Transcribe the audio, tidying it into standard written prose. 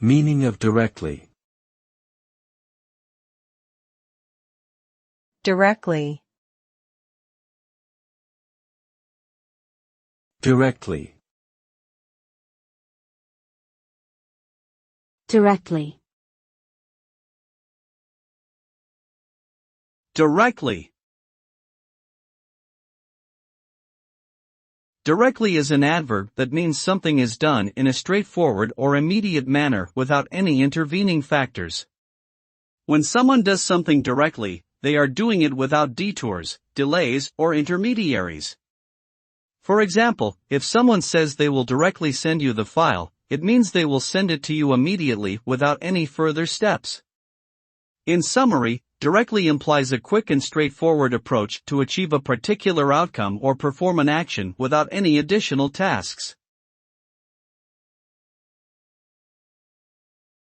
Meaning of directly. Directly. Directly. Directly. Directly. Directly is an adverb that means something is done in a straightforward or immediate manner without any intervening factors. When someone does something directly, they are doing it without detours, delays, or intermediaries. For example, if someone says they will directly send you the file, it means they will send it to you immediately without any further steps. In summary, directly implies a quick and straightforward approach to achieve a particular outcome or perform an action without any additional tasks.